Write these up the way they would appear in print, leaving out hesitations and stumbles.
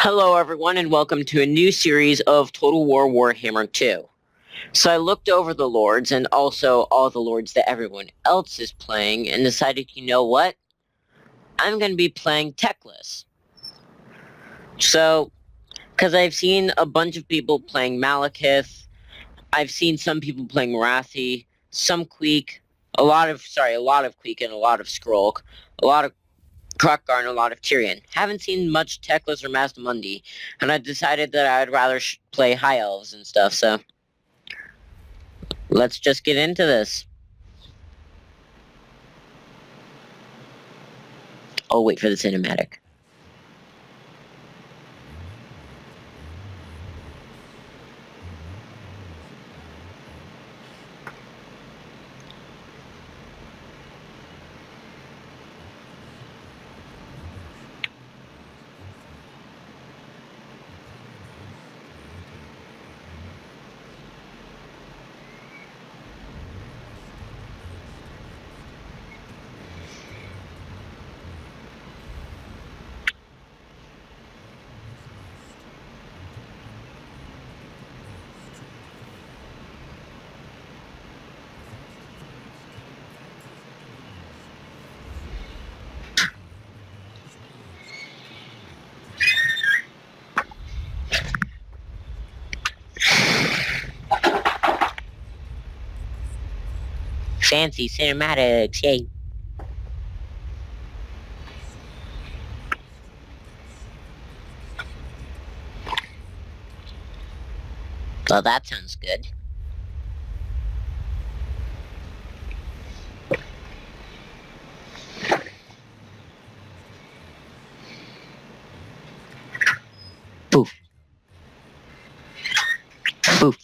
Hello everyone and welcome to a new series of Total War Warhammer 2. So I looked over the lords and also all the lords that everyone else is playing and decided, you know what? I'm going to be playing Teclis. So, because I've seen a bunch of people playing Malekith, I've seen some people playing Marathi, some Queek, a lot of Queek and a lot of Skrulk, a lot of Krokkar and a lot of Tyrion. Haven't seen much Teclis or Mazdamundi, and I decided that I'd rather play High Elves and stuff, so let's just get into this. I'll wait for the cinematic. Fancy cinematics, yay. Well, that sounds good. Poof. Poof.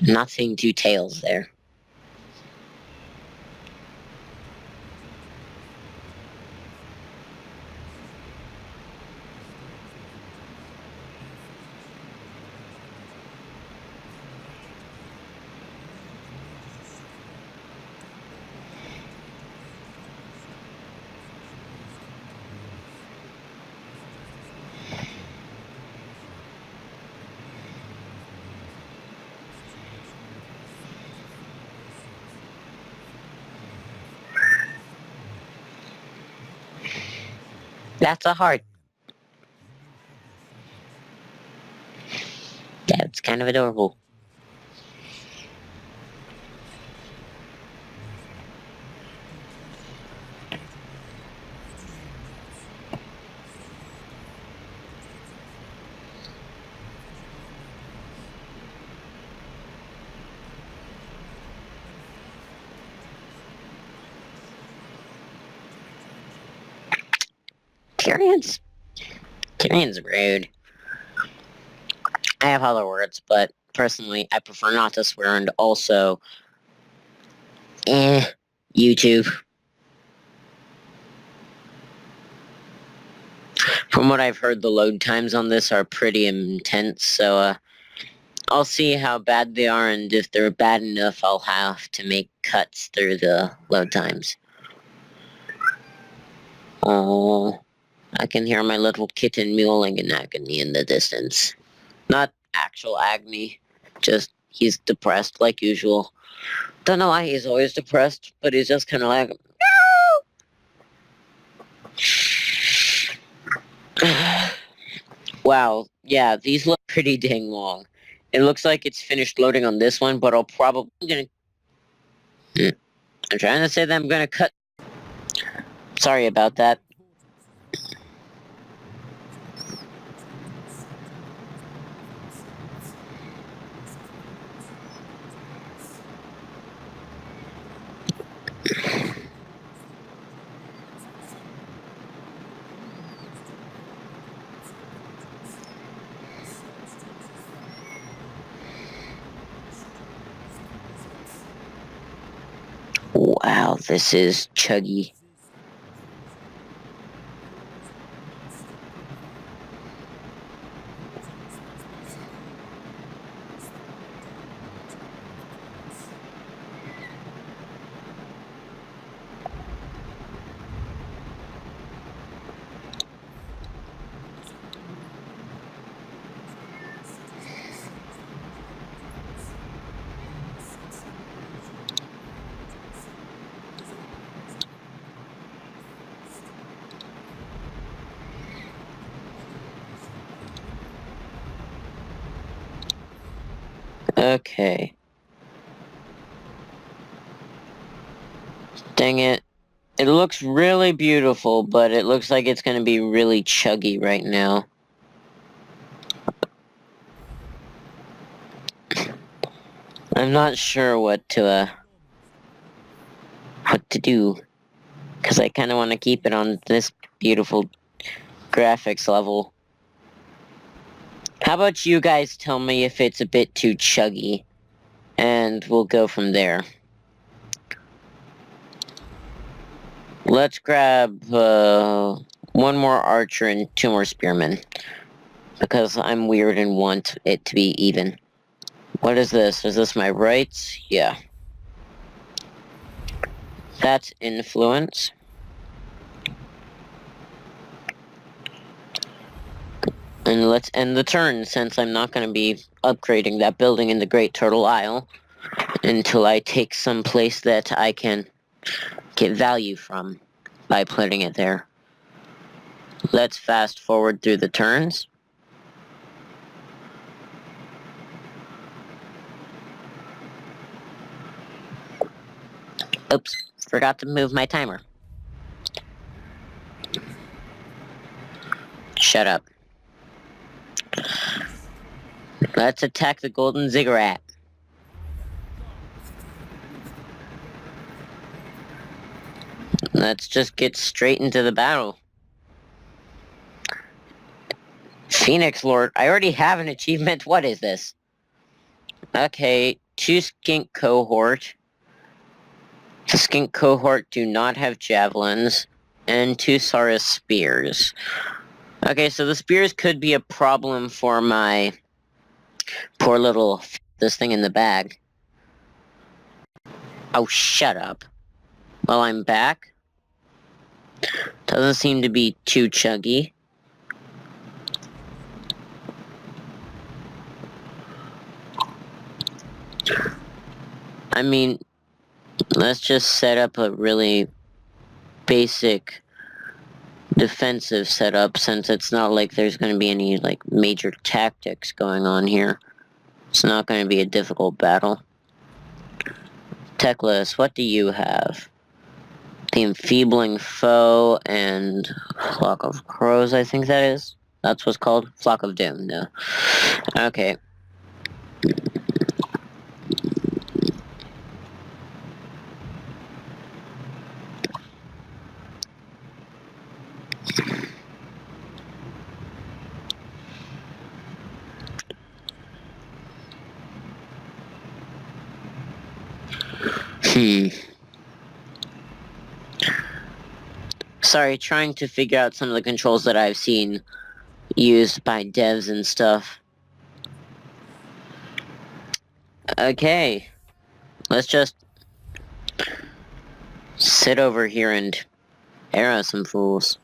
Not seeing two tails there. That's a heart. That's kind of adorable. Tyrion's rude. I have other words, but personally, I prefer not to swear, and also, YouTube. From what I've heard, the load times on this are pretty intense, so, I'll see how bad they are, and if they're bad enough, I'll have to make cuts through the load times. Oh, I can hear my little kitten mewling in agony in the distance. Not actual agony, just he's depressed like usual. Don't know why he's always depressed, but he's just kind of like, no! Wow, yeah, these look pretty dang long. It looks like it's finished loading on this one, but I'll probably I'm trying to say that I'm gonna cut. Sorry about that. Wow, this is chuggy. Okay. Dang it. It looks really beautiful, but it looks like it's going to be really chuggy right now. I'm not sure what to do, because I kind of want to keep it on this beautiful graphics level. How about you guys tell me if it's a bit too chuggy, and we'll go from there. Let's grab one more archer and 2 more spearmen, because I'm weird and want it to be even. What is this? Is this my rights? Yeah. That's influence. And let's end the turn, since I'm not going to be upgrading that building in the Great Turtle Isle until I take some place that I can get value from by putting it there. Let's fast forward through the turns. Oops, forgot to move my timer. Shut up. Let's attack the golden ziggurat. Let's just get straight into the battle. Phoenix Lord, I already have an achievement. What is this? Okay, 2 skink cohort. The skink cohort do not have javelins, and 2 Saurus spears. Okay, so the spears could be a problem for my poor little this thing in the bag. Oh, shut up. Well, I'm back. Doesn't seem to be too chuggy. I mean, let's just set up a really basic defensive setup, since it's not like there's going to be any like major tactics going on here. It's not going to be a difficult battle. Teclis, what do you have? The enfeebling foe and flock of crows, I think that is. That's what's called? Flock of doom, no. Okay. Sorry, trying to figure out some of the controls that I've seen used by devs and stuff. Okay. Let's just sit over here and arrow some fools.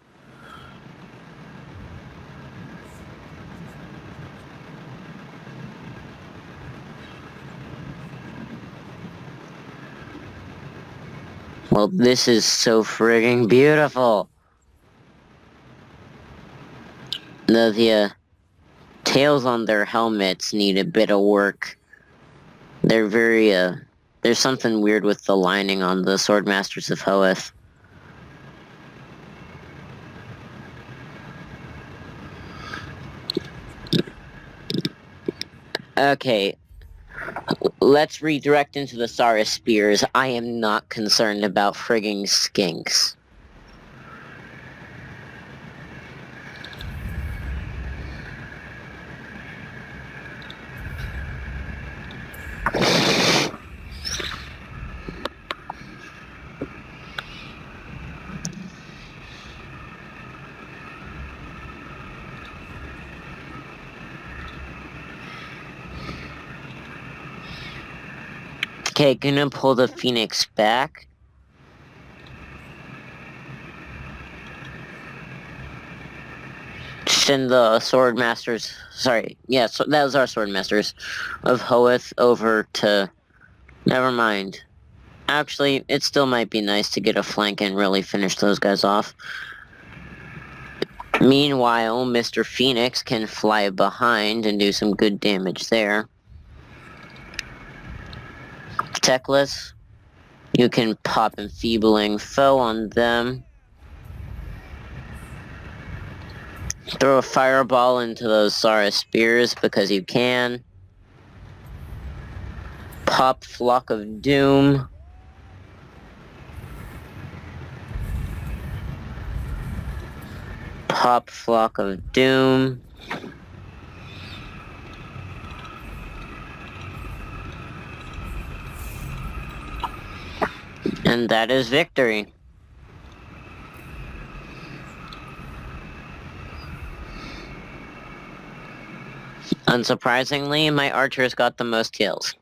Well, this is so frigging beautiful. The tails on their helmets need a bit of work. They're very, there's something weird with the lining on the Swordmasters of Hoeth. Okay. Let's redirect into the Saurus spears. I am not concerned about frigging skinks. Okay, gonna pull the Phoenix back. Send the Swordmasters, sorry, yeah, so that was our Swordmasters of Hoeth over to, never mind. Actually, it still might be nice to get a flank and really finish those guys off. Meanwhile, Mr. Phoenix can fly behind and do some good damage there. Teclis. You can pop Enfeebling Foe on them. Throw a fireball into those Zara Spears because you can. Pop Flock of Doom. Pop Flock of Doom. And that is victory. Unsurprisingly, my archers got the most kills.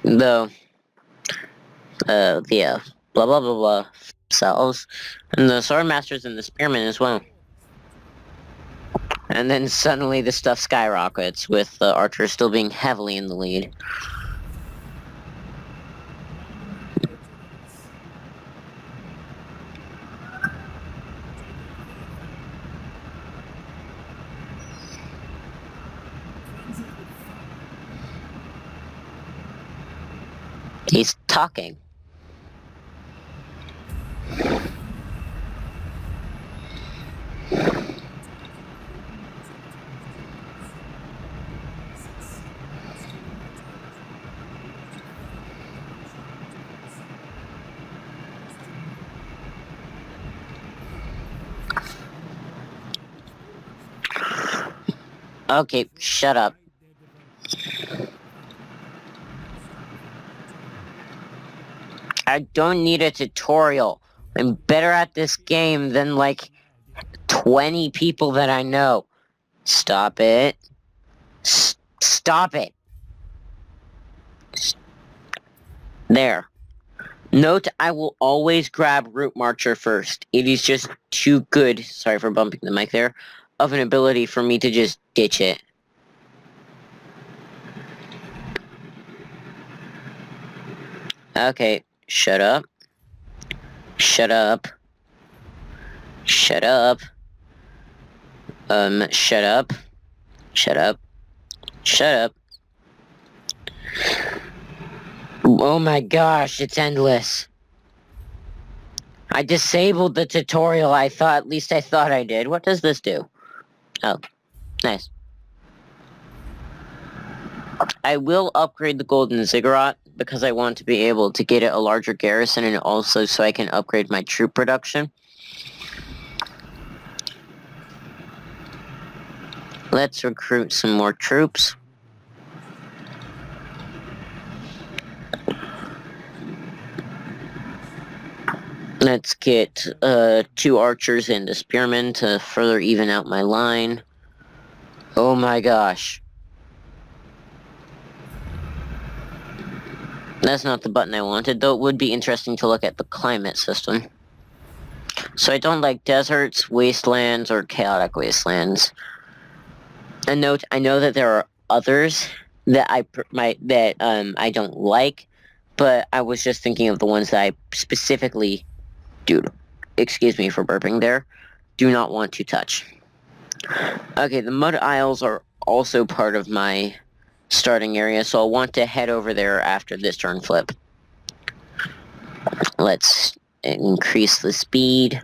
Though, yeah, blah blah blah blah, selves, and the sword masters and the spearmen as well. And then suddenly the stuff skyrockets, with the archers still being heavily in the lead. He's talking. Okay, shut up. I don't need a tutorial. I'm better at this game than like 20 people that I know. Stop it. Stop it. There. Note, I will always grab Root Marcher first. It is just too good, sorry for bumping the mic there, of an ability for me to just ditch it. Okay, shut up. Shut up. Shut up. Shut up. Shut up. Shut up. Oh my gosh, it's endless. I disabled the tutorial, at least I thought I did. What does this do? Oh, nice. I will upgrade the Golden Ziggurat because I want to be able to get it a larger garrison and also so I can upgrade my troop production. Let's recruit some more troops. Let's get 2 archers and a spearman to further even out my line. Oh my gosh. That's not the button I wanted, though it would be interesting to look at the climate system. So I don't like deserts, wastelands, or chaotic wastelands. A note, I know that there are others that I don't like, but I was just thinking of the ones that I specifically, excuse me for burping there, do not want to touch. Okay, the Mud Isles are also part of my starting area, so I'll want to head over there after this turn flip. Let's increase the speed.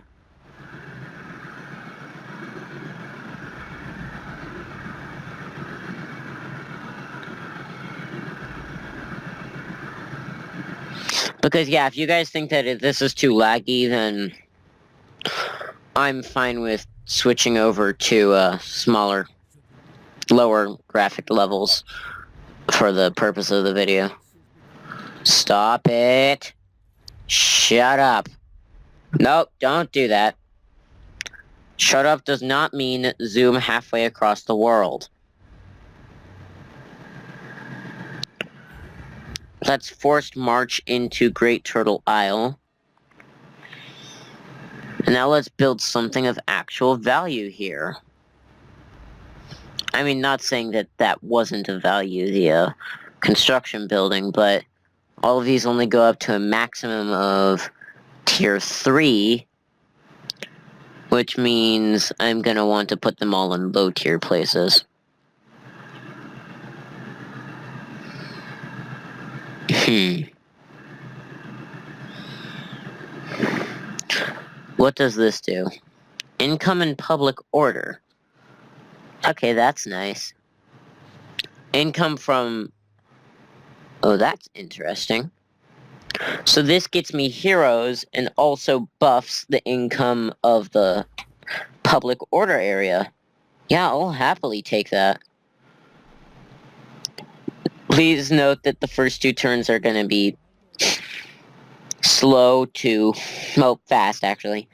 Because yeah, if you guys think that this is too laggy, then I'm fine with switching over to smaller, lower graphic levels for the purpose of the video. Stop it. Shut up. Nope, don't do that. Shut up does not mean zoom halfway across the world. Let's forced march into Great Turtle Isle. And now let's build something of actual value here. I mean, not saying that that wasn't of value, the construction building, but all of these only go up to a maximum of tier 3, which means I'm going to want to put them all in low tier places. What does this do? Income and public order. Okay, that's nice. Income from... Oh, that's interesting. So this gets me heroes and also buffs the income of the public order area. Yeah, I'll happily take that. Please note that the first 2 turns are going to be slow to... well, fast, actually.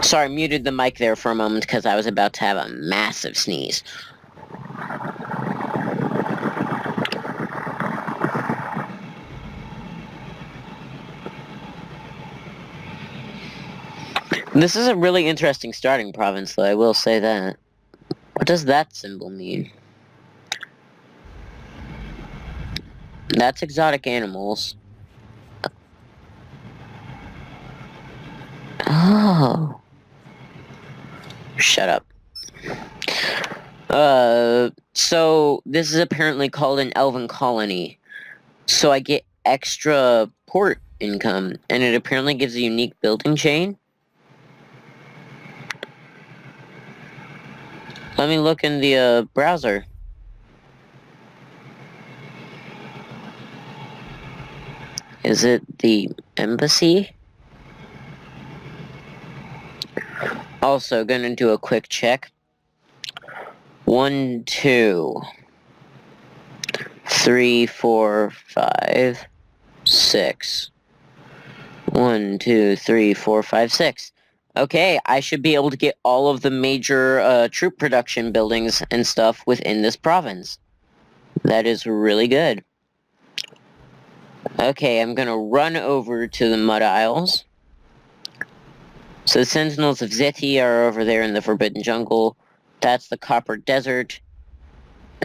Sorry, muted the mic there for a moment because I was about to have a massive sneeze. This is a really interesting starting province, though, I will say that. What does that symbol mean? That's exotic animals. Oh. Shut up. So this is apparently called an elven colony. So I get extra port income, and it apparently gives a unique building chain. Let me look in the browser. Is it the embassy? Also, gonna do a quick check. 1, 2, 3, 4, 5, 6. 1, 2, 3, 4, 5, 6. Okay, I should be able to get all of the major troop production buildings and stuff within this province. That is really good. Okay, I'm gonna run over to the Mud Isles. So the Sentinels of Zeti are over there in the Forbidden Jungle. That's the Copper Desert.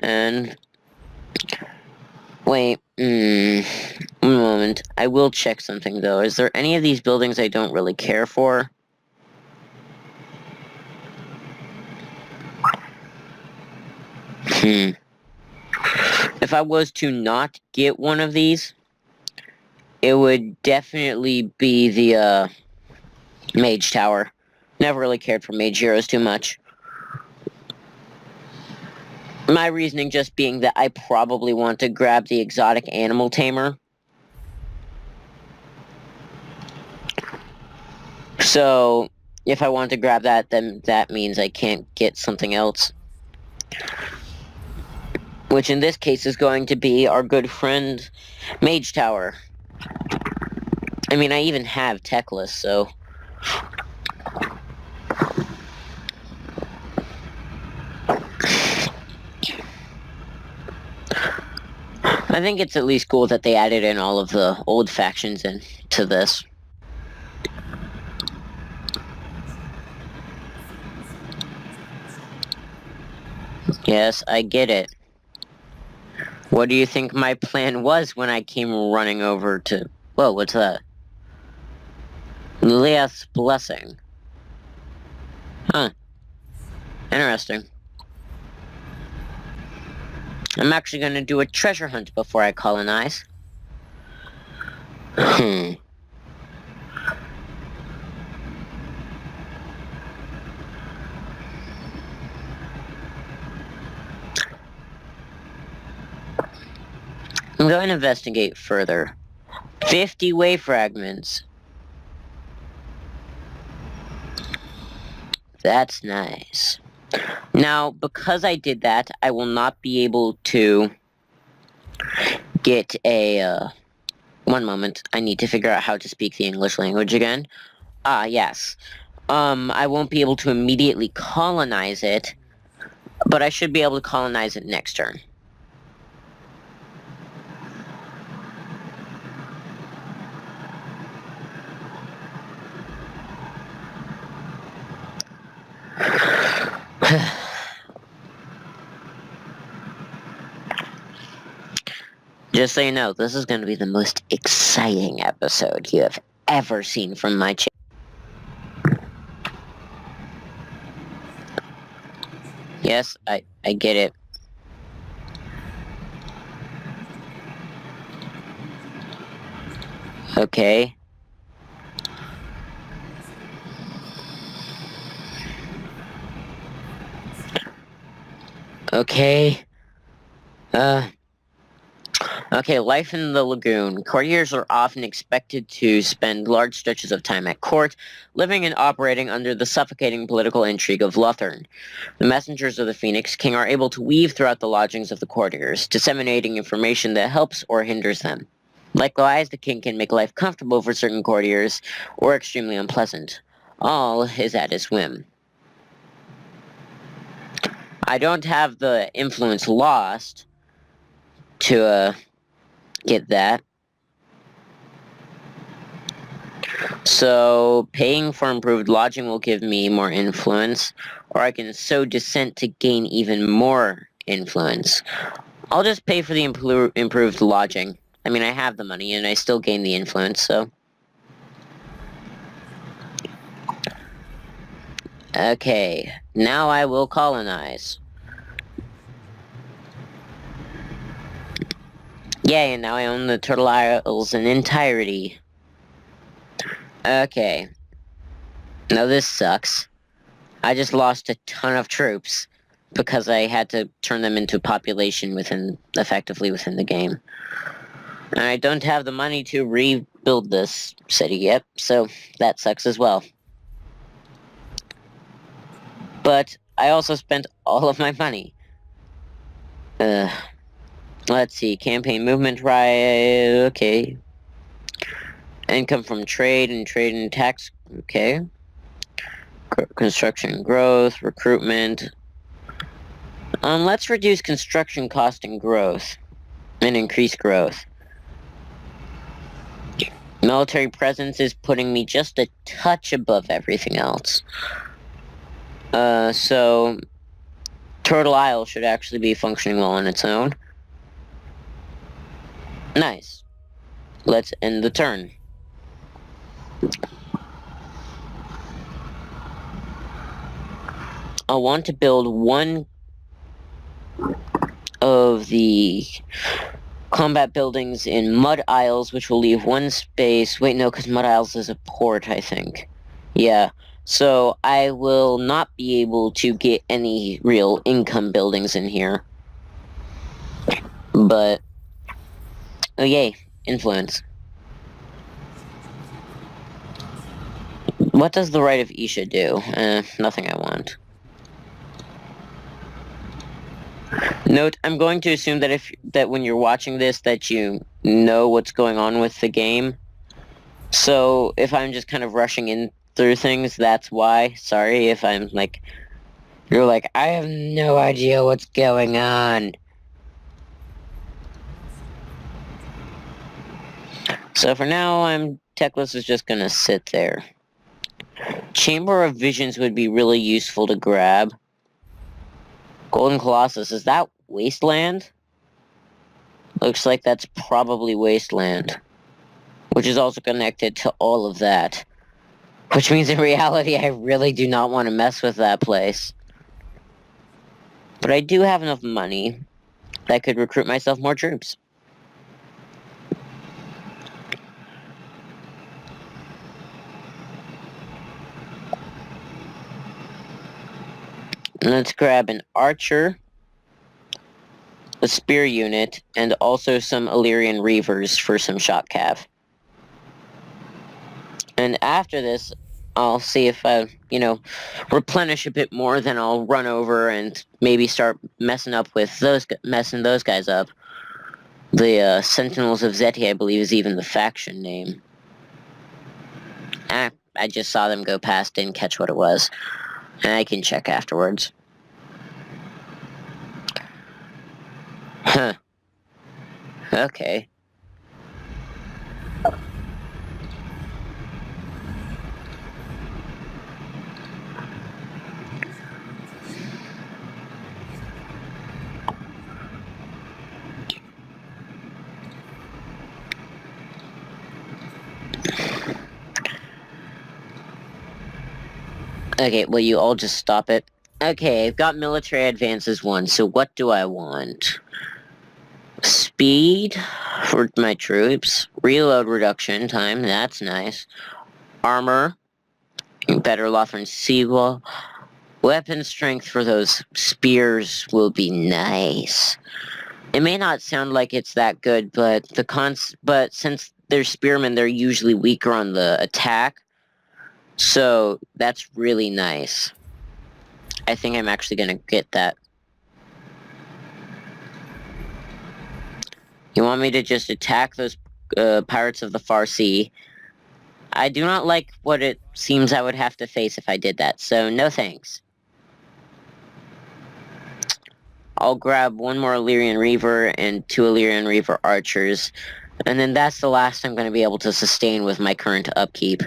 And... wait, one moment. I will check something, though. Is there any of these buildings I don't really care for? If I was to not get one of these, it would definitely be the, Mage Tower. Never really cared for Mage Heroes too much. My reasoning just being that I probably want to grab the exotic animal tamer. So, if I want to grab that, then that means I can't get something else. Which in this case is going to be our good friend Mage Tower. I mean, I even have Teclis, so... I think it's at least cool that they added in all of the old factions into this. Yes, I get it. What do you think my plan was when I came running over to... Whoa, what's that? Liliath's Blessing. Huh. Interesting. I'm actually going to do a treasure hunt before I colonize. I'm going to investigate further. 50 wave fragments. That's nice. Now, because I did that, I will not be able to get a, one moment. I need to figure out how to speak the English language again. Ah, yes. I won't be able to immediately colonize it, but I should be able to colonize it next turn. Just so you know, this is going to be the most exciting episode you have ever seen from my channel. Yes, I get it. Okay. Okay. Uh, okay, life in the lagoon. Courtiers are often expected to spend large stretches of time at court, living and operating under the suffocating political intrigue of Lothern. The messengers of the Phoenix King are able to weave throughout the lodgings of the courtiers, disseminating information that helps or hinders them. Likewise, the king can make life comfortable for certain courtiers, or extremely unpleasant. All is at his whim. I don't have the influence lost to get that. So paying for improved lodging will give me more influence, or I can sow dissent to gain even more influence. I'll just pay for the improved lodging. I mean, I have the money and I still gain the influence, so. Okay, now I will colonize. Yay, and now I own the Turtle Isles in entirety. Okay. Now this sucks. I just lost a ton of troops because I had to turn them into population effectively within the game. And I don't have the money to rebuild this city yet, so that sucks as well. But I also spent all of my money. Let's see, campaign movement riot, okay. Income from trade and tax, okay. Construction growth, recruitment. Let's reduce construction cost and growth, and increase growth. Military presence is putting me just a touch above everything else. So Turtle Isle should actually be functioning well on its own. Nice. Let's end the turn. I want to build one of the combat buildings in Mud Isles, which will leave one space. Wait, no, because Mud Isles is a port, I think. Yeah. So I will not be able to get any real income buildings in here. But, oh yay, influence. What does the right of Isha do? Nothing I want. Note, I'm going to assume that when you're watching this that you know what's going on with the game. So if I'm just kind of rushing in through things, that's why. Sorry if I'm like, you're like, I have no idea what's going on. So for now, Teclis is just gonna sit there. Chamber of Visions would be really useful to grab. Golden Colossus, is that Wasteland? Looks like that's probably Wasteland. Which is also connected to all of that. Which means in reality, I really do not want to mess with that place. But I do have enough money that I could recruit myself more troops. Let's grab an archer, a spear unit, and also some Illyrian Reavers for some shot cav. And after this, I'll see if I, replenish a bit more, then I'll run over and maybe start messing those guys up. The Sentinels of Zeti, I believe, is even the faction name. I just saw them go past, didn't catch what it was. And I can check afterwards. Huh. Okay. Okay, will you all just stop it? Okay, I've got military advances 1, so what do I want? Speed for my troops. Reload reduction time, that's nice. Armor. Better Lothran Seawall. Weapon strength for those spears will be nice. It may not sound like it's that good, but but since they're spearmen, they're usually weaker on the attack. So that's really nice. I think I'm actually gonna get that. You want me to just attack those pirates of the Far Sea? I do not like what it seems I would have to face if I did that, so no thanks. I'll grab one more Illyrian Reaver and 2 Illyrian Reaver archers, and then that's the last I'm going to be able to sustain with my current upkeep.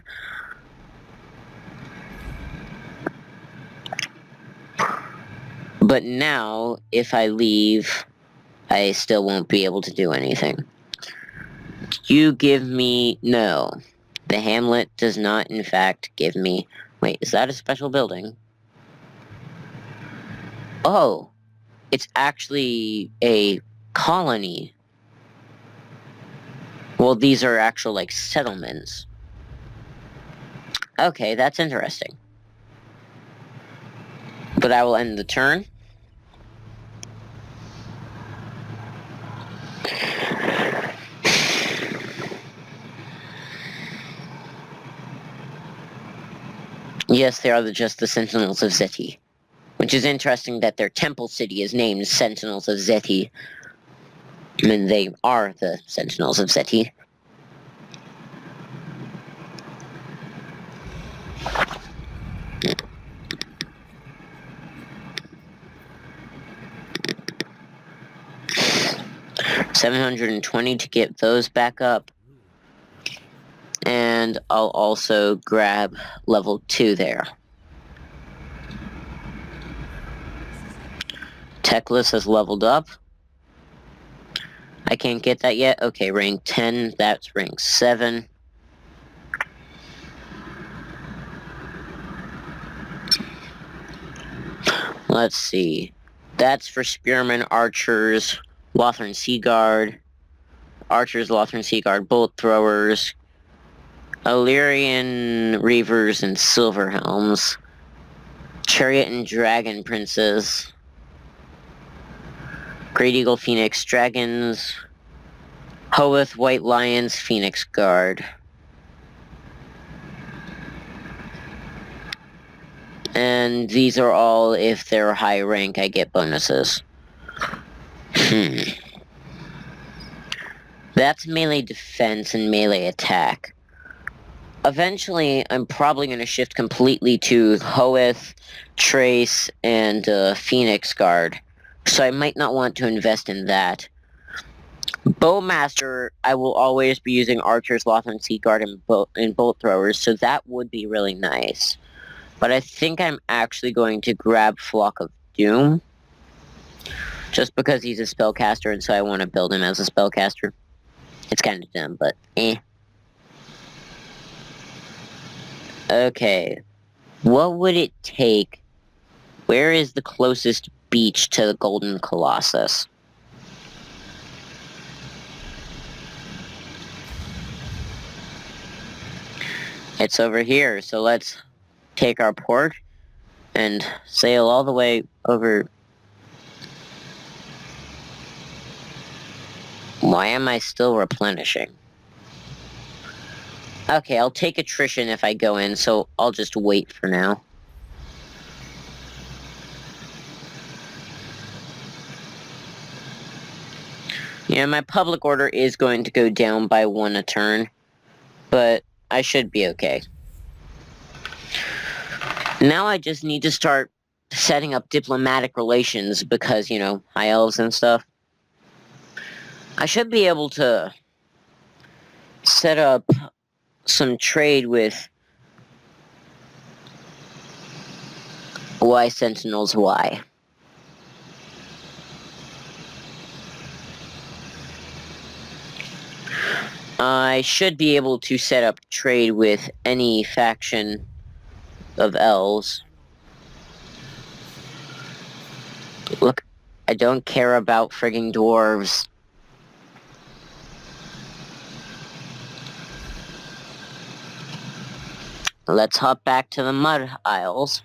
But now, if I leave, I still won't be able to do anything. You give me... No. The hamlet does not, in fact, give me... Wait, is that a special building? Oh, it's actually a colony. Well, these are actual, like, settlements. Okay, that's interesting. But I will end the turn. Yes, they are just the Sentinels of Zeti. Which is interesting that their temple city is named Sentinels of Zeti. I mean, they are the Sentinels of Zeti. $720 to get those back up. And I'll also grab level 2 there. Teclis has leveled up. I can't get that yet. Okay, rank 10. That's rank 7. Let's see. That's for Spearmen, Archers, Lothran Seaguard, Archers, Lothran Seaguard, Bolt Throwers, Illyrian Reavers and Silverhelms, Chariot and Dragon Princes, Great Eagle Phoenix Dragons, Hoeth White Lions Phoenix Guard. And these are all, if they're high rank, I get bonuses. That's melee defense and melee attack. Eventually, I'm probably going to shift completely to Hoeth, Trace, and Phoenix Guard. So I might not want to invest in that. Bowmaster, I will always be using Archers, Lothran Seaguard, and Bolt Throwers, so that would be really nice. But I think I'm actually going to grab Flock of Doom. Just because he's a spellcaster, and so I want to build him as a spellcaster. It's kind of dumb, but eh. Okay. What would it take? Where is the closest beach to the Golden Colossus? It's over here, so let's take our port and sail all the way over. Why am I still replenishing? Okay, I'll take attrition if I go in, so I'll just wait for now. Yeah, my public order is going to go down by 1 a turn, but I should be okay. Now I just need to start setting up diplomatic relations because, you know, high elves and stuff. I should be able to set up some trade with Y Sentinels Y. I should be able to set up trade with any faction of elves. Look, I don't care about frigging dwarves. Let's hop back to the mud isles.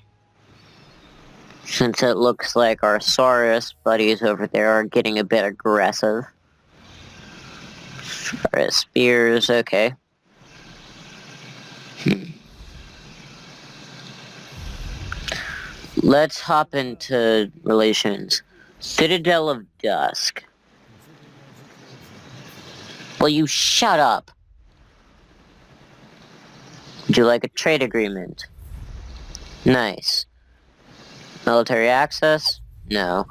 Since it looks like our Saurus buddies over there are getting a bit aggressive. Spears, okay. Let's hop into relations. Citadel of Dusk. Will you shut up? Would you like a trade agreement? Nice. Military access? No.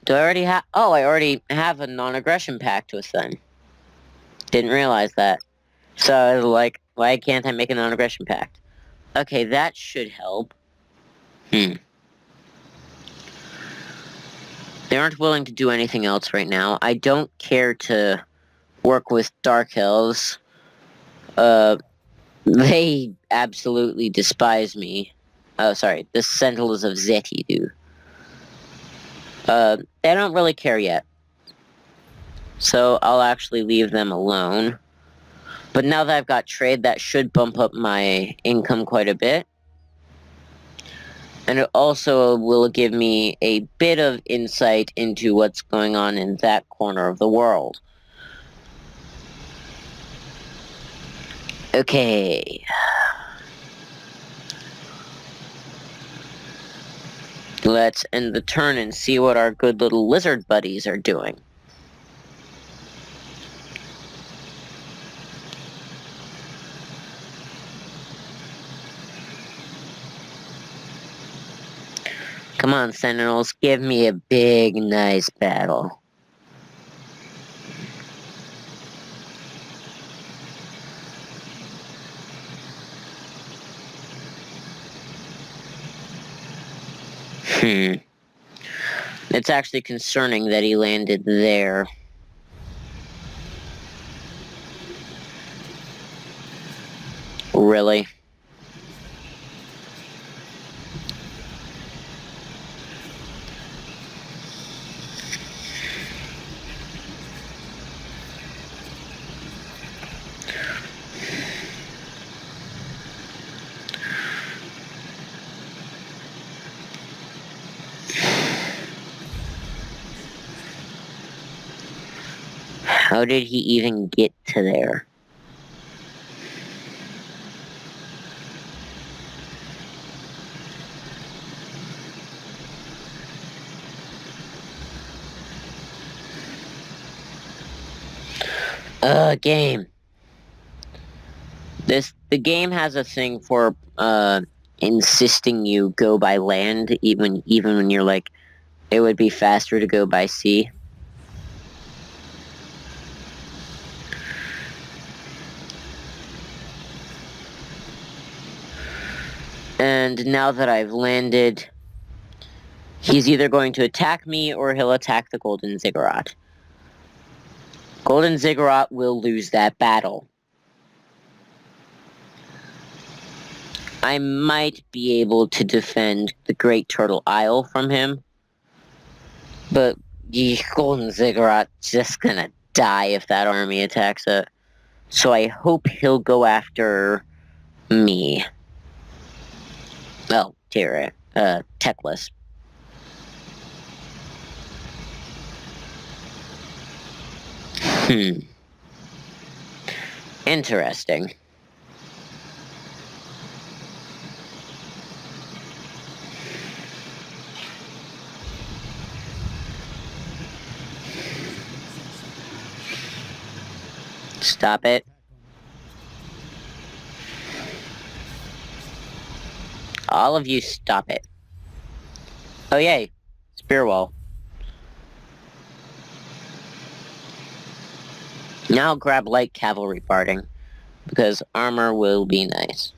Do I already have... Oh, I already have a non-aggression pact with them. Didn't realize that. So I was like, why can't I make a non-aggression pact? Okay, that should help. They aren't willing to do anything else right now. I don't care to work with Dark Elves. They absolutely despise me. Oh, sorry, the Sentinels of Zeti do. They don't really care yet. So I'll actually leave them alone. But now that I've got trade, that should bump up my income quite a bit. And it also will give me a bit of insight into what's going on in that corner of the world. Okay. Let's end the turn and see what our good little lizard buddies are doing. Come on, Sentinels, give me a big, nice battle. It's actually concerning that he landed there. Really? How did he even get to there? Game. The game has a thing for, insisting you go by land, even when you're like, it would be faster to go by sea. And now that I've landed, he's either going to attack me or he'll attack the Golden Ziggurat. Golden Ziggurat will lose that battle. I might be able to defend the Great Turtle Isle from him, but the Golden Ziggurat's just gonna die if that army attacks it. So I hope he'll go after me. Well, Teclis. Interesting. Stop it. All of you stop it. Oh yay, spear wall. Now grab light cavalry parting, because armor will be nice.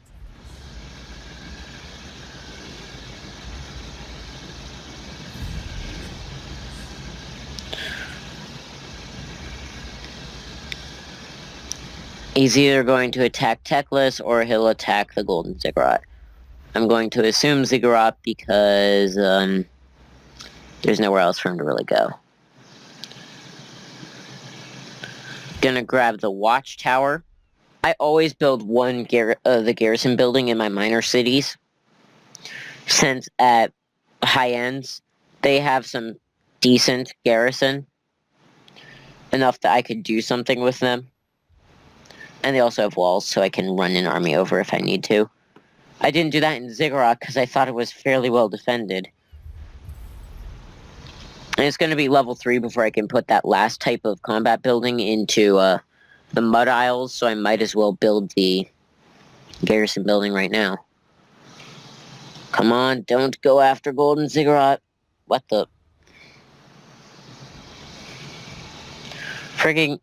He's either going to attack Teclis or he'll attack the Golden Ziggurat. I'm going to assume Ziggurat because there's nowhere else for him to really go. Gonna grab the watchtower. I always build the garrison building in my minor cities, since at high ends they have some decent garrison, enough that I could do something with them. And they also have walls, so I can run an army over if I need to. I didn't do that in Ziggurat because I thought it was fairly well defended. And it's going to be level 3 before I can put that last type of combat building into the Mud Isles, so I might as well build the garrison building right now. Come on, don't go after Golden Ziggurat. What the... Frigging...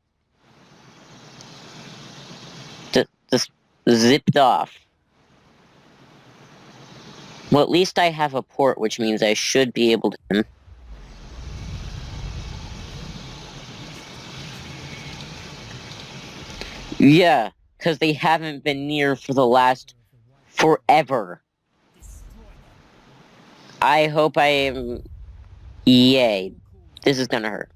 Just zipped off. Well, at least I have a port, which means I should be able to... Yeah, because they haven't been near for the last... forever. I hope I am... Yay. This is gonna hurt.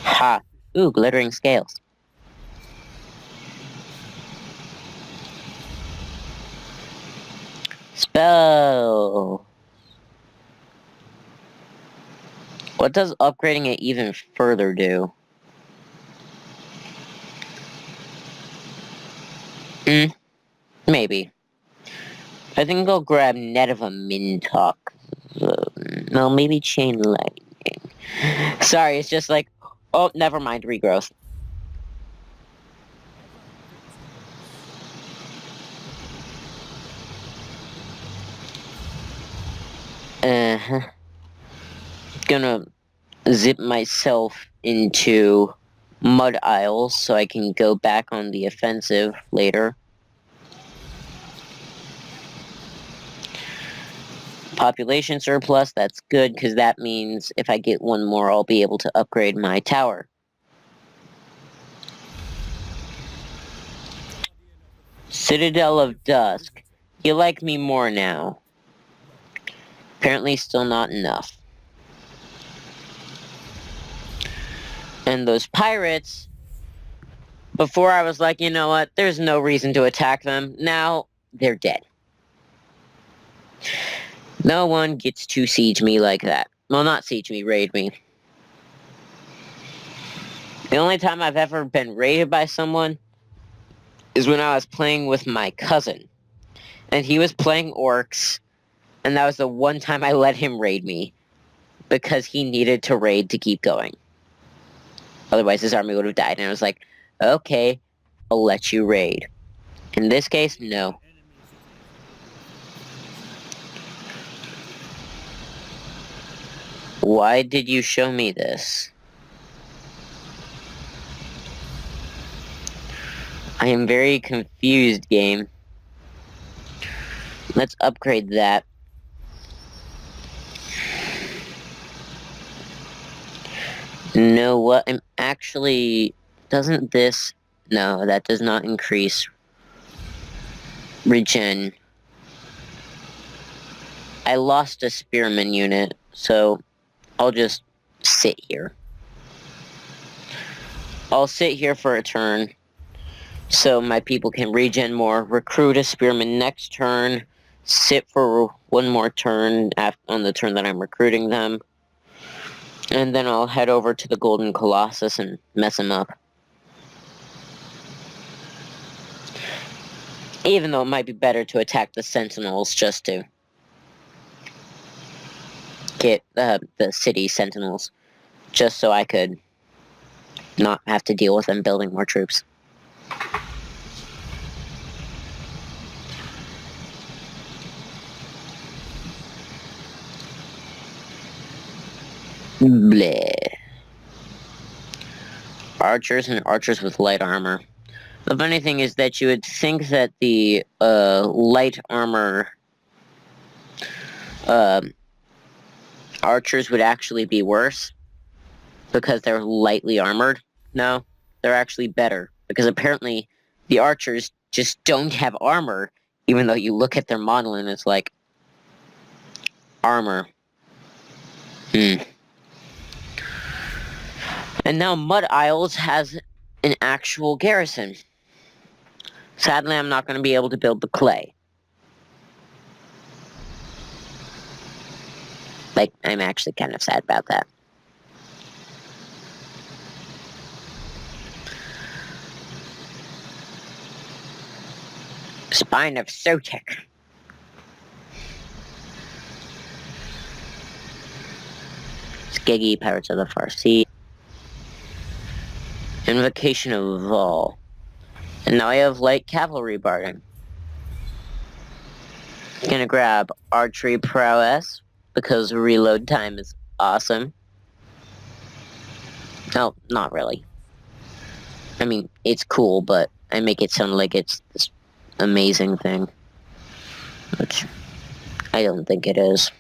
Ha. Ooh, glittering scales. Spell. What does upgrading it even further do? Maybe. I think I'll grab Net of a Mintok. No, maybe Chain Lightning. Sorry, it's just like... Oh, never mind, regrowth. Gonna zip myself into Mud Isles so I can go back on the offensive later. Population surplus, that's good, because that means if I get one more, I'll be able to upgrade my tower. Citadel of Dusk. You like me more now. Apparently still not enough. And those pirates, before I was like, you know what, there's no reason to attack them. Now, they're dead. No one gets to siege me like that. Well, not siege me, raid me. The only time I've ever been raided by someone is when I was playing with my cousin. And he was playing orcs, and that was the one time I let him raid me, because he needed to raid to keep going. Otherwise his army would have died, and I was like, okay, I'll let you raid. In this case, no. Why did you show me this? I am very confused, game. Let's upgrade that. Know what? I'm actually... Doesn't this... No, that does not increase regen. I lost a spearman unit, so I'll just sit here. I'll sit here for a turn, so my people can regen more, recruit a spearman next turn, sit for one more turn on the turn that I'm recruiting them, and then I'll head over to the Golden Colossus and mess him up. Even though it might be better to attack the Sentinels just to get the city Sentinels, just so I could not have to deal with them building more troops. Bleh. Archers and archers with light armor. The funny thing is that you would think that the light armor archers would actually be worse, because they're lightly armored. No, they're actually better because apparently the archers just don't have armor, even though you look at their model and it's like armor. And now Mud Isles has an actual garrison. Sadly, I'm not going to be able to build the clay. Like, I'm actually kind of sad about that. Spine of Sotek. Skeggy, Pirates of the Far Sea. Invocation of Vol. And now I have light cavalry barding. Gonna grab archery prowess because reload time is awesome. No, not really. I mean, it's cool, but I make it sound like it's this amazing thing, which I don't think it is.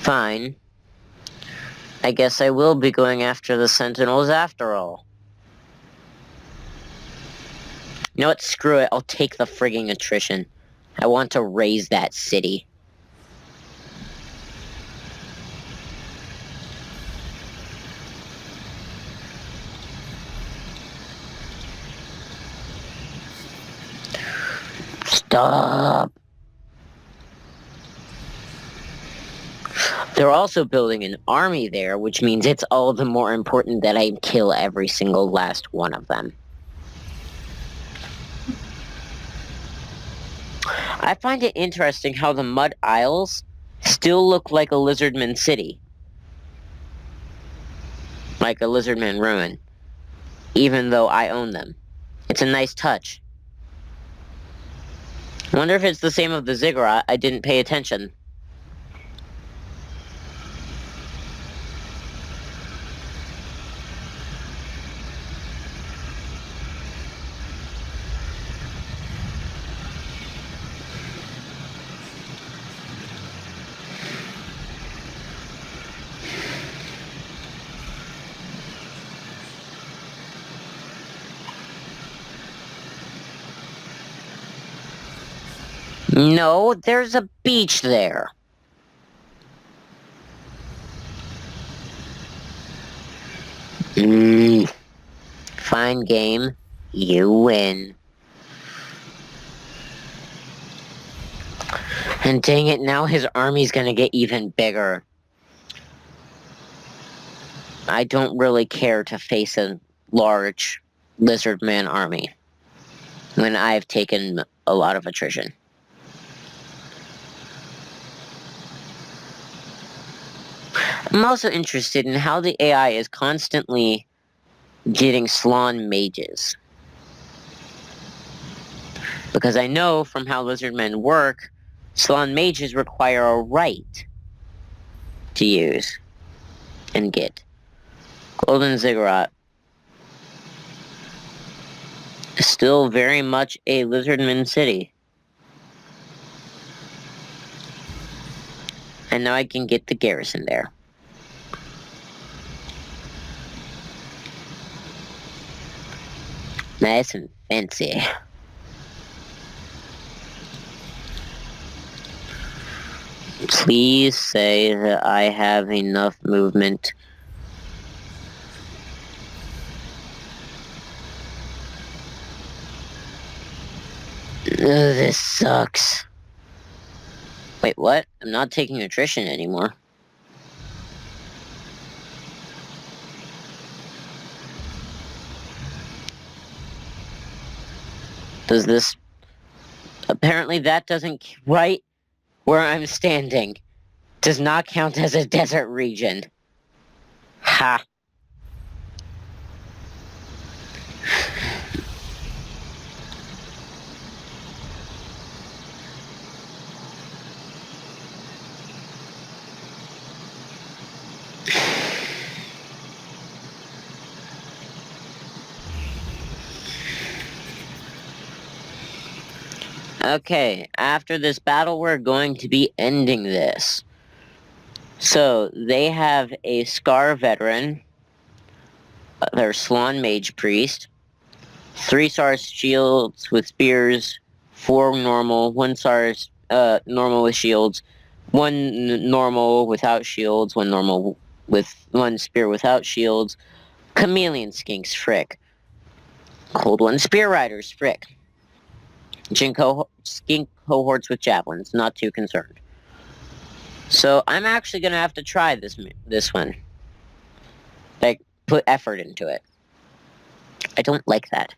Fine. I guess I will be going after the Sentinels after all. You know what? Screw it. I'll take the frigging attrition. I want to raise that city. Stop. They're also building an army there, which means it's all the more important that I kill every single last one of them. I find it interesting how the Mud Isles still look like a Lizardman city. Like a Lizardman ruin. Even though I own them. It's a nice touch. I wonder if it's the same of the Ziggurat. I didn't pay attention. No, there's a beach there. Fine game. You win. And dang it, now his army's gonna get even bigger. I don't really care to face a large Lizardman army when I've taken a lot of attrition. I'm also interested in how the AI is constantly getting Slann mages. Because I know from how Lizardmen work, Slann mages require a right to use and get. Golden Ziggurat is still very much a Lizardman city. And now I can get the garrison there. Nice and fancy. Please say that I have enough movement. Ugh, this sucks. Wait, what? I'm not taking attrition anymore. Does this... Apparently that doesn't... Right where I'm standing does not count as a desert region. Ha. Okay, after this battle, we're going to be ending this. So, they have a Scar Veteran, their Slan Mage Priest, 3-star shields with spears, 4 normal, 1-star normal with shields, 1 normal without shields, 1 normal with 1 spear without shields, Chameleon Skinks, frick. Cold One Spear Riders, frick. Skink cohorts with javelins, not too concerned. So I'm actually gonna have to try this one. Like, put effort into it. I don't like that.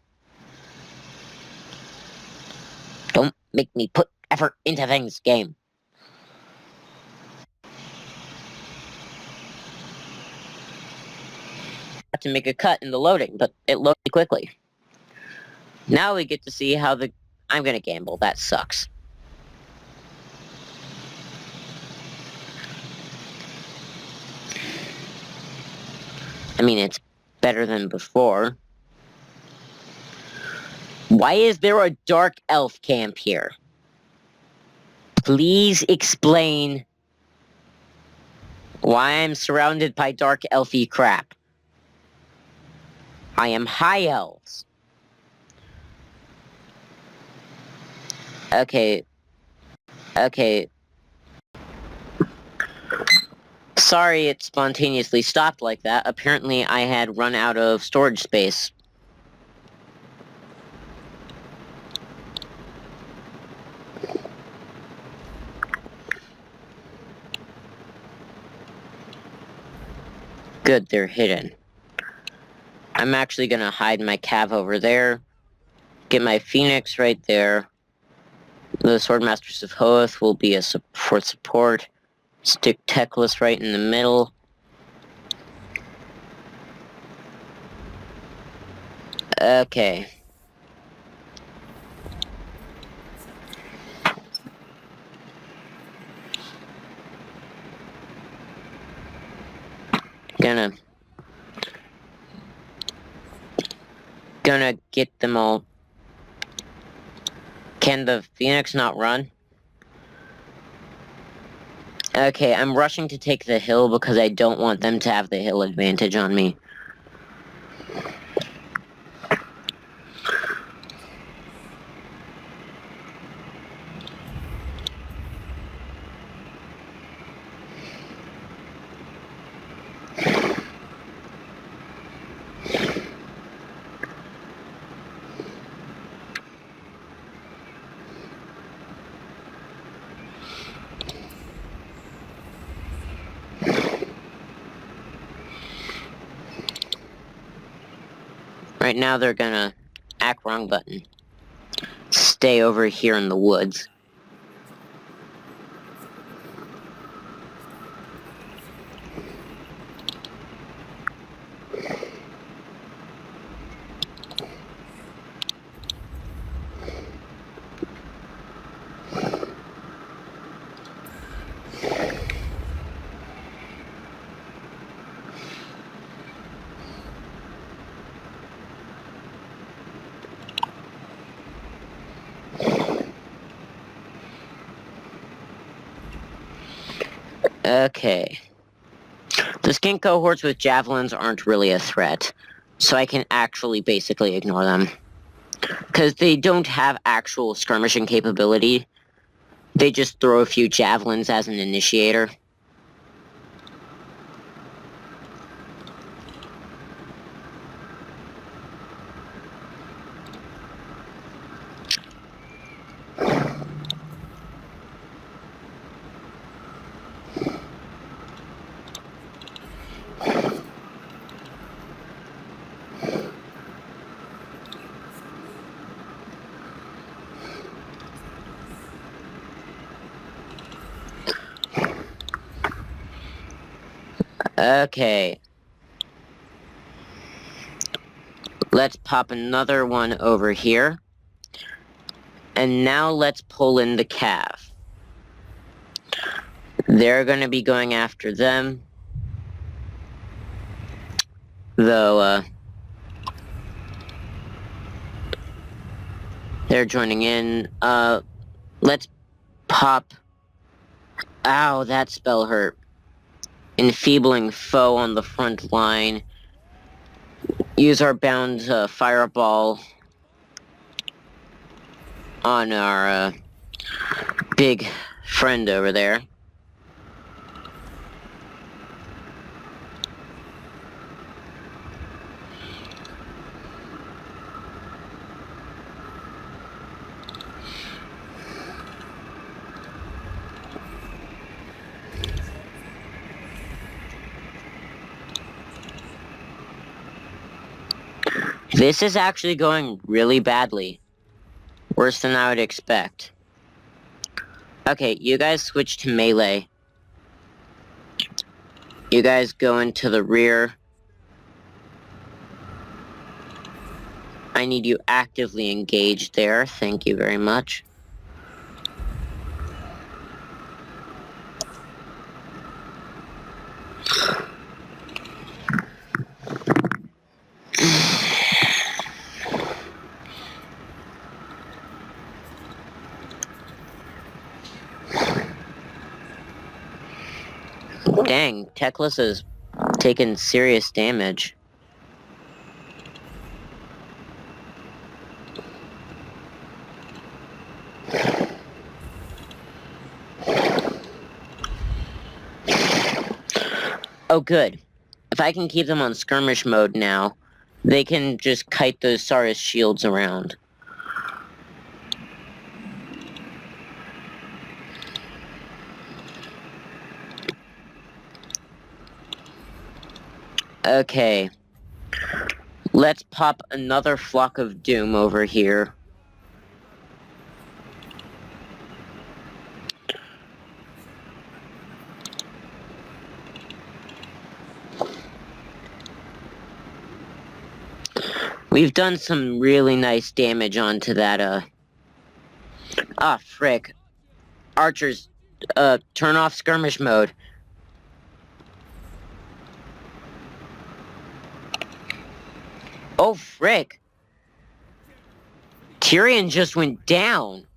Don't make me put effort into things, game. Had to make a cut in the loading, but it loaded quickly. Now we get to see how the... I'm gonna gamble, that sucks. I mean, it's better than before. Why is there a dark elf camp here? Please explain why I'm surrounded by dark elfy crap. I am high elves. Okay. Sorry it spontaneously stopped like that. Apparently I had run out of storage space. Good, they're hidden. I'm actually gonna hide my cav over there. Get my phoenix right there. The Swordmasters of Hoeth will be for support. Stick Teclis right in the middle. Okay. Gonna get them all. Can the Phoenix not run? Okay, I'm rushing to take the hill because I don't want them to have the hill advantage on me. Right now they're gonna act wrong button. Stay over here in the woods. Okay. The skink cohorts with javelins aren't really a threat, so I can actually basically ignore them. Because they don't have actual skirmishing capability. They just throw a few javelins as an initiator. Okay. Let's pop another one over here. And now let's pull in the cav. They're gonna be going after them. Though, they're joining in. Let's pop... Ow, that spell hurt. Enfeebling foe on the front line. Use our bound fireball on our big friend over there. This is actually going really badly. Worse than I would expect. Okay, you guys switch to melee. You guys go into the rear. I need you actively engaged there. Thank you very much. Dang, Teclis has taken serious damage. Oh good. If I can keep them on skirmish mode now, they can just kite those Saurus shields around. Okay. Let's pop another flock of doom over here. We've done some really nice damage onto that, Ah, frick. Archers, turn off skirmish mode. Oh, frick. Tyrion just went down.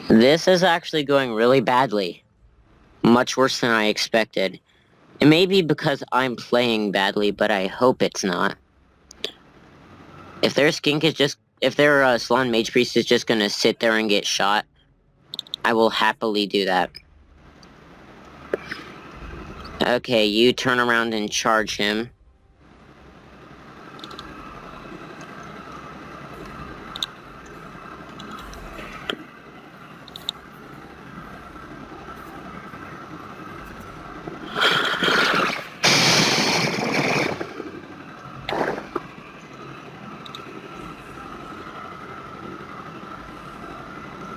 This is actually going really badly. Much worse than I expected. It may be because I'm playing badly, but I hope it's not. If their Salon Mage Priest is just gonna sit there and get shot, I will happily do that. Okay, you turn around and charge him.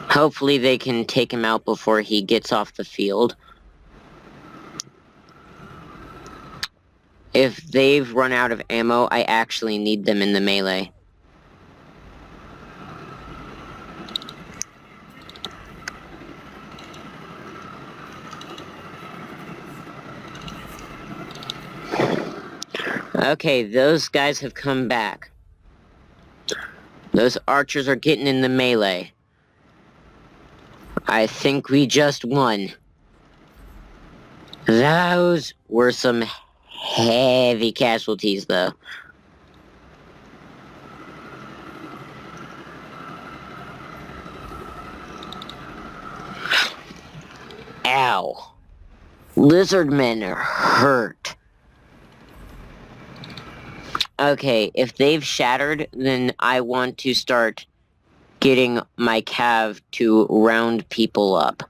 Hopefully they can take him out before he gets off the field. If they've run out of ammo, I actually need them in the melee. Okay, those guys have come back. Those archers are getting in the melee. I think we just won. Those were some heavy casualties, though. Ow. Lizardmen are hurt. Okay, if they've shattered, then I want to start getting my cav to round people up.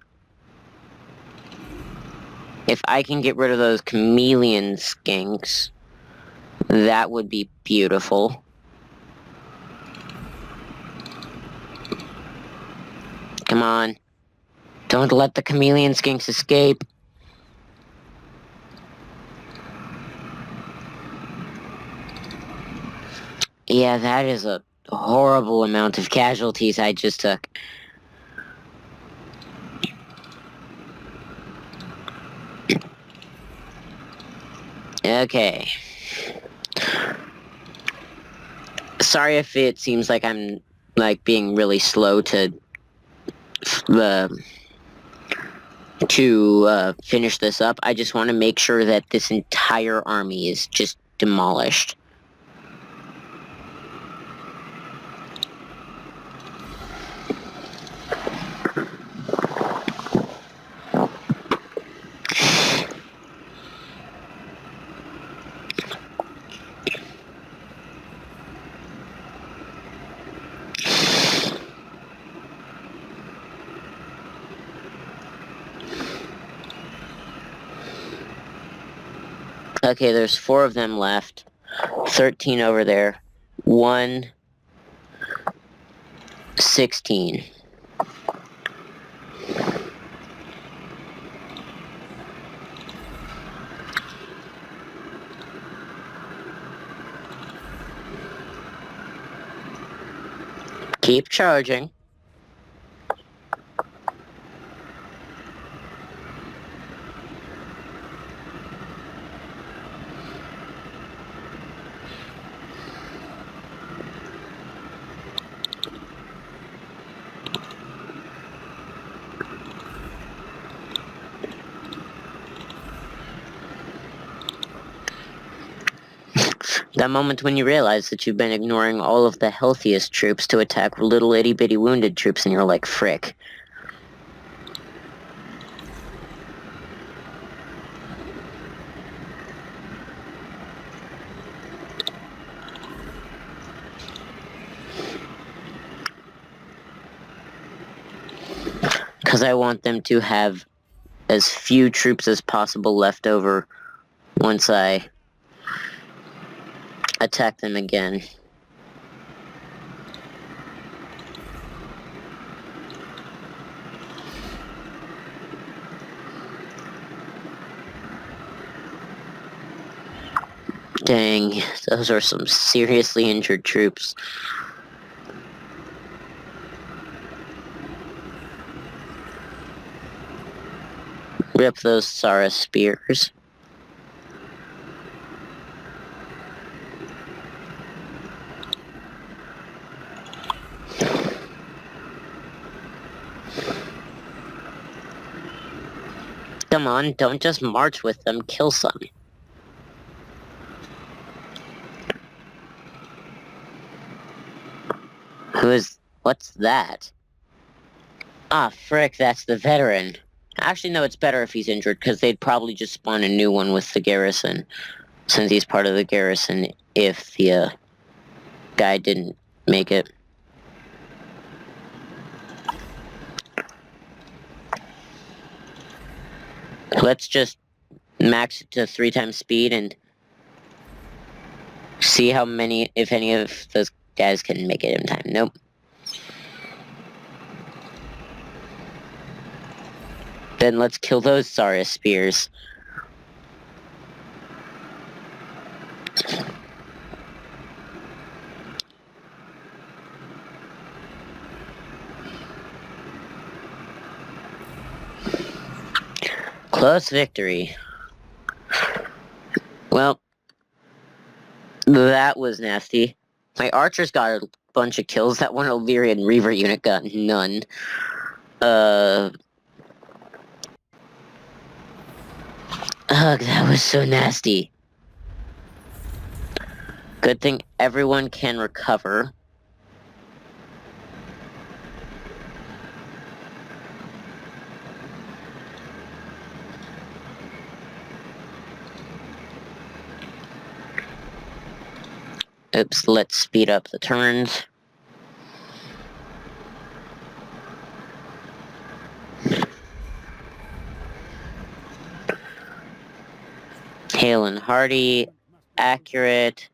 If I can get rid of those chameleon skinks, that would be beautiful. Come on. Don't let the chameleon skinks escape. Yeah, that is a horrible amount of casualties I just took. Okay. Sorry if it seems like I'm being really slow to finish this up. I just want to make sure that this entire army is just demolished. Okay, there's 4 of them left. 13 over there. 1, 16. Keep charging. That moment when you realize that you've been ignoring all of the healthiest troops to attack little itty-bitty wounded troops, and you're like, frick. Because I want them to have as few troops as possible left over once I attack them again. Dang, those are some seriously injured troops. Rip those Sara spears. Come on, don't just march with them, kill some. What's that? Ah, frick, that's the veteran. Actually, no, it's better if he's injured, because they'd probably just spawn a new one with the garrison, since he's part of the garrison, if the guy didn't make it. Let's just max it to 3 times speed and see how many, if any of those guys can make it in time. Nope. Then let's kill those Sara spears. Close victory. Well, that was nasty. My archers got a bunch of kills. That one Illyrian Reaver unit got none. Ugh, that was so nasty. Good thing everyone can recover. Oops, let's speed up the turns. Hale and hearty, accurate,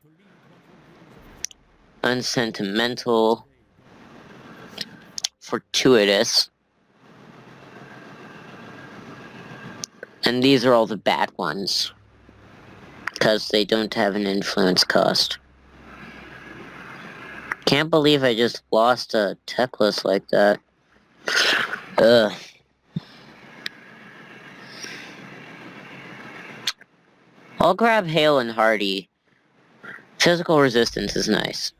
unsentimental, fortuitous. And these are all the bad ones. Because they don't have an influence cost. Can't believe I just lost a Teclis like that. Ugh. I'll grab Hale and Hardy. Physical resistance is nice.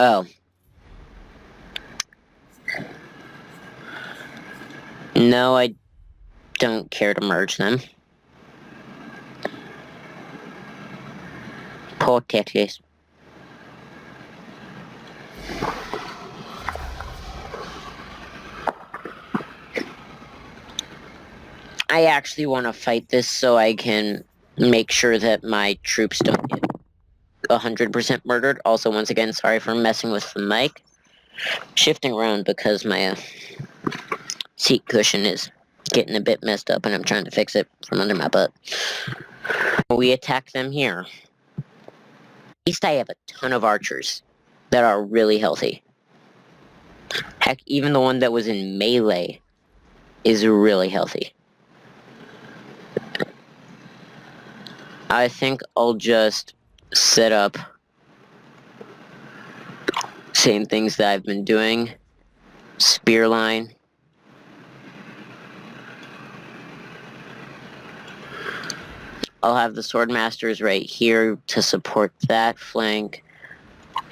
Oh. No, I don't care to merge them. Poor Teclis. I actually want to fight this so I can make sure that my troops don't get 100% murdered. Also, once again, sorry for messing with the mic. Shifting around because my seat cushion is getting a bit messed up and I'm trying to fix it from under my butt. We attack them here. At least I have a ton of archers that are really healthy. Heck, even the one that was in melee is really healthy. I think I'll just set up same things that I've been doing. Spear line. I'll have the Swordmasters right here to support that flank.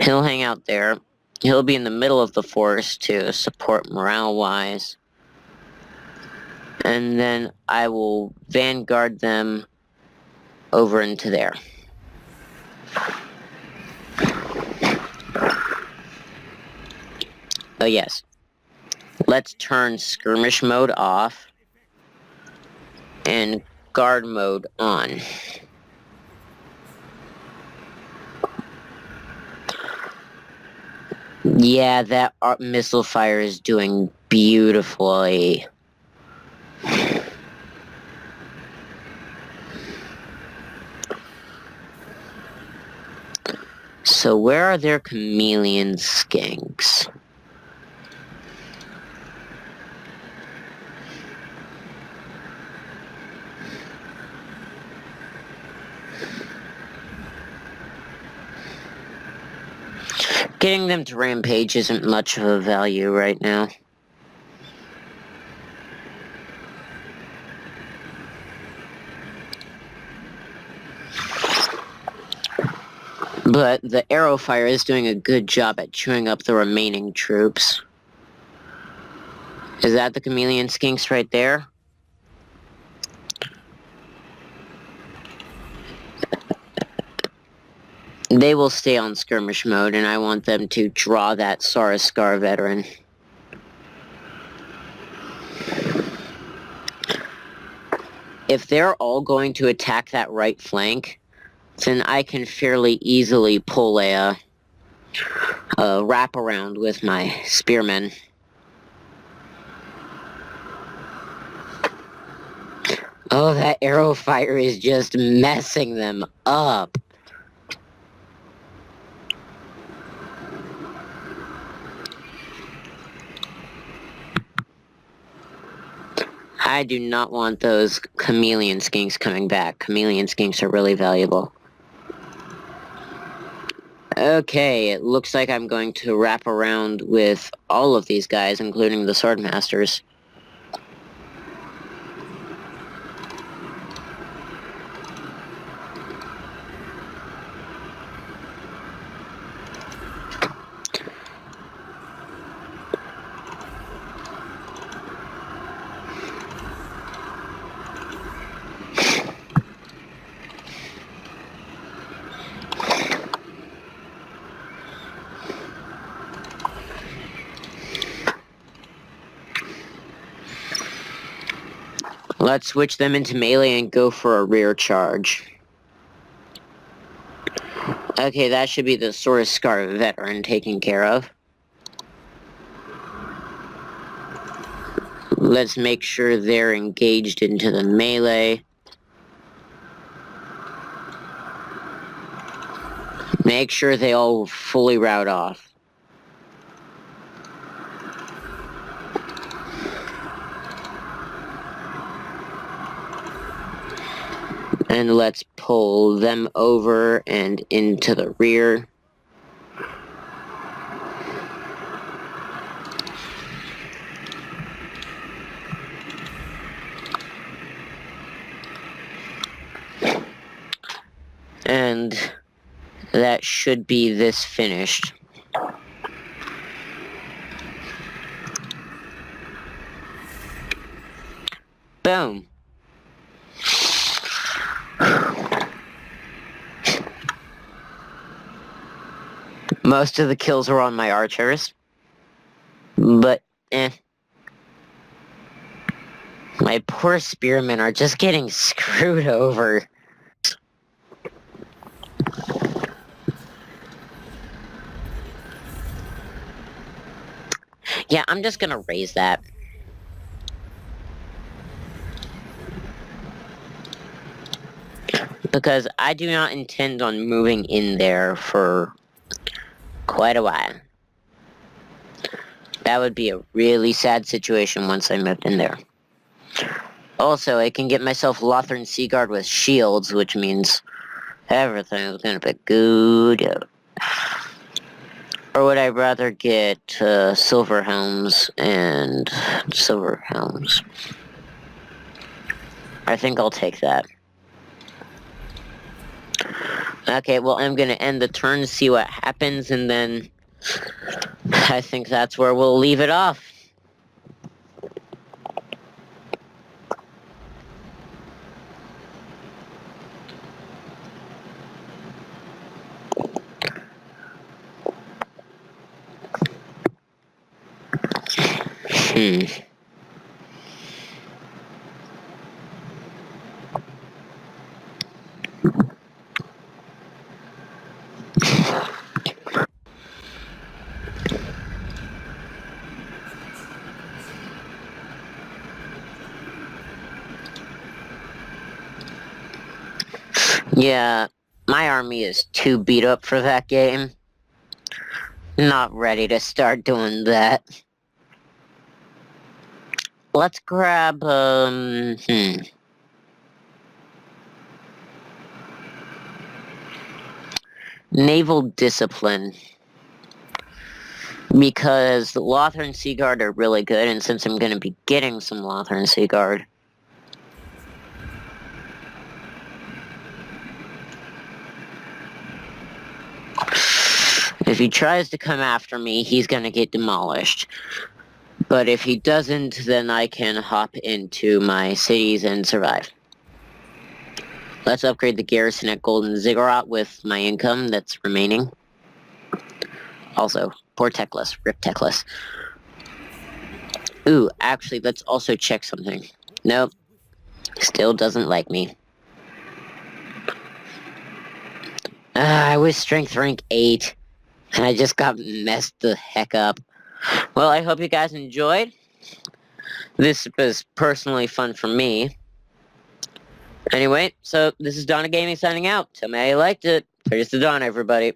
He'll hang out there. He'll be in the middle of the forest to support morale-wise. And then I will vanguard them over into there. Oh yes. Let's turn skirmish mode off and guard mode on. Yeah, that missile fire is doing beautifully. So where are their chameleon skinks? Getting them to rampage isn't much of a value right now. But the arrow fire is doing a good job at chewing up the remaining troops. Is that the chameleon skinks right there? They will stay on skirmish mode, and I want them to draw that Saraskar veteran. If they're all going to attack that right flank, then I can fairly easily pull a wraparound with my spearmen. Oh, that arrow fire is just messing them up. I do not want those chameleon skinks coming back. Chameleon skinks are really valuable. Okay, it looks like I'm going to wrap around with all of these guys, including the Swordmasters. Let's switch them into melee and go for a rear charge. Okay, that should be the Saraskar veteran taken care of. Let's make sure they're engaged into the melee. make sure they all fully route off. And let's pull them over and into the rear. And that should be this finished. Boom. Most of the kills were on my archers. But, my poor spearmen are just getting screwed over. Yeah, I'm just gonna raise that. Because I do not intend on moving in there for quite a while. That would be a really sad situation once I moved in there. Also, I can get myself Lothern Seaguard with shields, which means everything is gonna be good. Or would I rather get silver helms and silver helms? I think I'll take that. Okay, well, I'm gonna end the turn, see what happens, and then I think that's where we'll leave it off. Yeah, my army is too beat up for that game. Not ready to start doing that. Let's grab, Naval Discipline. Because the Lothern Seaguard are really good, and since I'm going to be getting some Lothern Seaguard, if he tries to come after me, he's going to get demolished. But if he doesn't, then I can hop into my cities and survive. Let's upgrade the garrison at Golden Ziggurat with my income that's remaining. Also, poor Teclis. Rip Teclis. Ooh, actually, let's also check something. Nope. Still doesn't like me. I was strength rank 8. And I just got messed the heck up. Well, I hope you guys enjoyed. This was personally fun for me. Anyway, so this is Donna Gaming signing out. Tell me how you liked it. Here's to Donna, everybody.